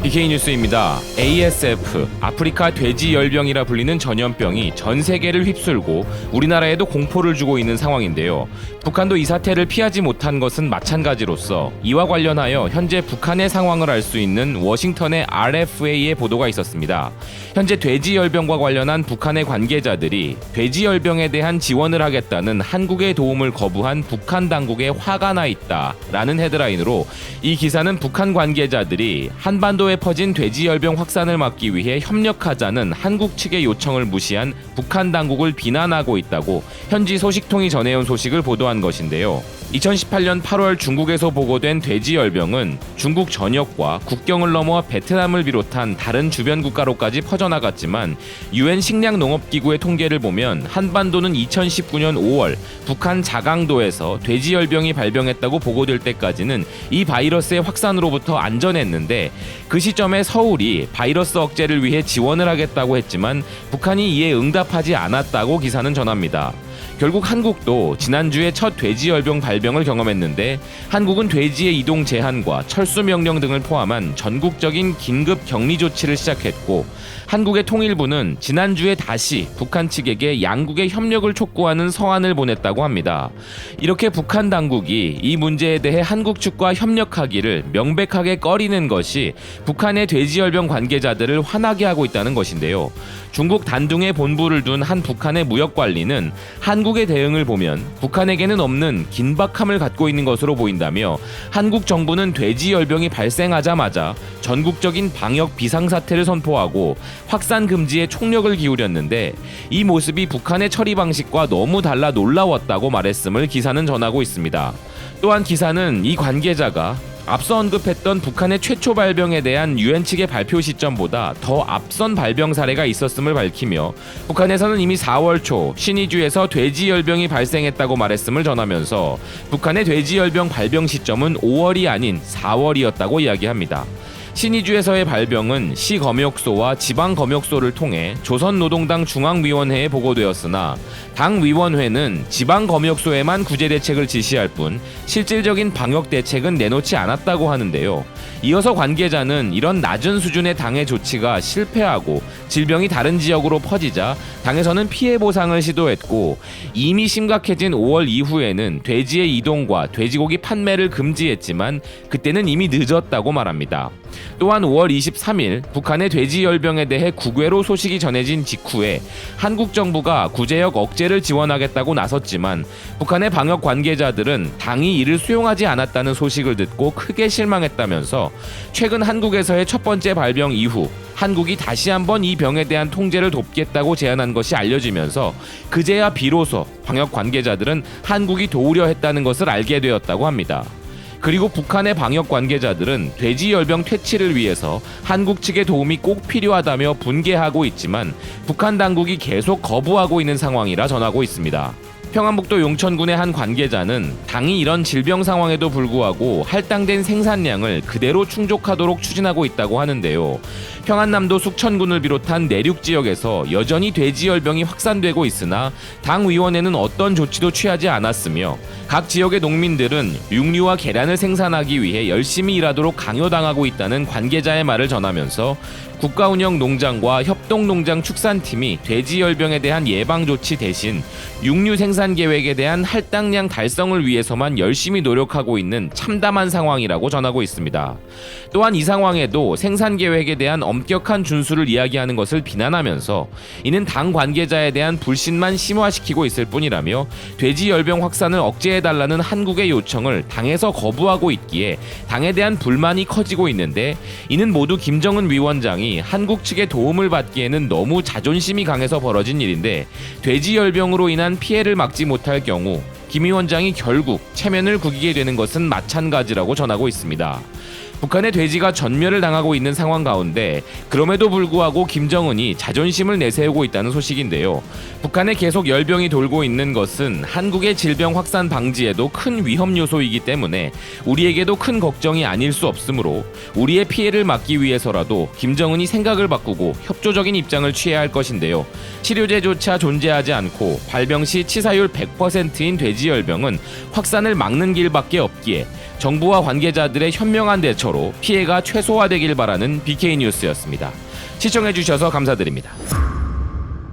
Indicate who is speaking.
Speaker 1: BK 뉴스입니다. ASF, 아프리카 돼지열병이라 불리는 전염병이 전 세계를 휩쓸고 우리나라에도 공포를 주고 있는 상황인데요. 북한도 이 사태를 피하지 못한 것은 마찬가지로서 이와 관련하여 현재 북한의 상황을 알 수 있는 워싱턴의 RFA의 보도가 있었습니다. 현재 돼지열병과 관련한 북한의 관계자들이 돼지열병에 대한 지원을 하겠다는 한국의 도움을 거부한 북한 당국에 화가 나 있다라는 헤드라인으로 이 기사는 북한 관계자들이 한반도에 퍼진 돼지열병 확산을 막기 위해 협력하자는 한국 측의 요청을 무시한 북한 당국을 비난하고 있다고 현지 소식통이 전해온 소식을 보도한 것인데요. 2018년 8월 중국에서 보고된 돼지열병은 중국 전역과 국경을 넘어 베트남을 비롯한 다른 주변 국가로까지 퍼져나갔지만 UN 식량농업기구의 통계를 보면 한반도는 2019년 5월 북한 자강도에서 돼지열병이 발병했다고 보고될 때까지는 이 바이러스의 확산으로부터 안전했는데 그 시점에 서울이 바이러스 억제를 위해 지원을 하겠다고 했지만 북한이 이에 응답하지 않았다고 기사는 전합니다. 결국 한국도 지난주에 첫 돼지열병 발병을 경험했는데 한국은 돼지의 이동 제한과 철수 명령 등을 포함한 전국적인 긴급 격리 조치를 시작했고 한국의 통일부는 지난주에 다시 북한 측에게 양국의 협력을 촉구하는 서한을 보냈다고 합니다. 이렇게 북한 당국이 이 문제에 대해 한국 측과 협력하기를 명백하게 꺼리는 것이 북한의 돼지열병 관계자들을 화나게 하고 있다는 것인데요. 중국 단둥에 본부를 둔 한 북한의 무역관리는 한국의 대응을 보면 북한에게는 없는 긴박함을 갖고 있는 것으로 보인다며 한국 정부는 돼지열병이 발생하자마자 전국적인 방역 비상사태를 선포하고 확산 금지에 총력을 기울였는데 이 모습이 북한의 처리 방식과 너무 달라 놀라웠다고 말했음을 기사는 전하고 있습니다. 또한 기사는 이 관계자가 앞서 언급했던 북한의 최초 발병에 대한 UN 측의 발표 시점보다 더 앞선 발병 사례가 있었음을 밝히며 북한에서는 이미 4월 초 신의주에서 돼지열병이 발생했다고 말했음을 전하면서 북한의 돼지열병 발병 시점은 5월이 아닌 4월이었다고 이야기합니다. 신의주에서의 발병은 시검역소와 지방검역소를 통해 조선노동당 중앙위원회에 보고되었으나 당 위원회는 지방검역소에만 구제대책을 지시할 뿐 실질적인 방역대책은 내놓지 않았다고 하는데요. 이어서 관계자는 이런 낮은 수준의 당의 조치가 실패하고 질병이 다른 지역으로 퍼지자 당에서는 피해 보상을 시도했고 이미 심각해진 5월 이후에는 돼지의 이동과 돼지고기 판매를 금지했지만 그때는 이미 늦었다고 말합니다. 또한 5월 23일 북한의 돼지열병에 대해 국외로 소식이 전해진 직후에 한국 정부가 구제역 억제를 지원하겠다고 나섰지만 북한의 방역 관계자들은 당이 이를 수용하지 않았다는 소식을 듣고 크게 실망했다면서 최근 한국에서의 첫 번째 발병 이후 한국이 다시 한번 이 병에 대한 통제를 돕겠다고 제안한 것이 알려지면서 그제야 비로소 방역 관계자들은 한국이 도우려 했다는 것을 알게 되었다고 합니다. 그리고 북한의 방역 관계자들은 돼지열병 퇴치를 위해서 한국 측의 도움이 꼭 필요하다며 분개하고 있지만 북한 당국이 계속 거부하고 있는 상황이라 전하고 있습니다. 평안북도 용천군의 한 관계자는 당이 이런 질병 상황에도 불구하고 할당된 생산량을 그대로 충족하도록 추진하고 있다고 하는데요. 평안남도 숙천군을 비롯한 내륙 지역에서 여전히 돼지열병이 확산되고 있으나 당 위원회는 어떤 조치도 취하지 않았으며 각 지역의 농민들은 육류와 계란을 생산하기 위해 열심히 일하도록 강요당하고 있다는 관계자의 말을 전하면서 국가운영 농장과 협동농장 축산팀이 돼지열병에 대한 예방조치 대신 육류 생산 계획에 대한 할당량 달성을 위해서만 열심히 노력하고 있는 참담한 상황이라고 전하고 있습니다. 또한 이 상황에도 생산 계획에 대한 엄격한 준수를 이야기하는 것을 비난하면서 이는 당 관계자에 대한 불신만 심화시키고 있을 뿐이라며 돼지열병 확산을 억제해달라는 한국의 요청을 당에서 거부하고 있기에 당에 대한 불만이 커지고 있는데 이는 모두 김정은 위원장이 한국 측의 도움을 받기에는 너무 자존심이 강해서 벌어진 일인데 돼지열병으로 인한 피해를 막지 못할 경우 김 위원장이 결국 체면을 구기게 되는 것은 마찬가지라고 전하고 있습니다. 북한의 돼지가 전멸을 당하고 있는 상황 가운데 그럼에도 불구하고 김정은이 자존심을 내세우고 있다는 소식인데요. 북한에 계속 열병이 돌고 있는 것은 한국의 질병 확산 방지에도 큰 위험 요소이기 때문에 우리에게도 큰 걱정이 아닐 수 없으므로 우리의 피해를 막기 위해서라도 김정은이 생각을 바꾸고 협조적인 입장을 취해야 할 것인데요. 치료제조차 존재하지 않고 발병 시 치사율 100%인 돼지열병은 확산을 막는 길밖에 없기에 정부와 관계자들의 현명한 대처로 방송으로 피해가 최소화되길 바라는 BK 뉴스였습니다. 시청해주셔서 감사드립니다.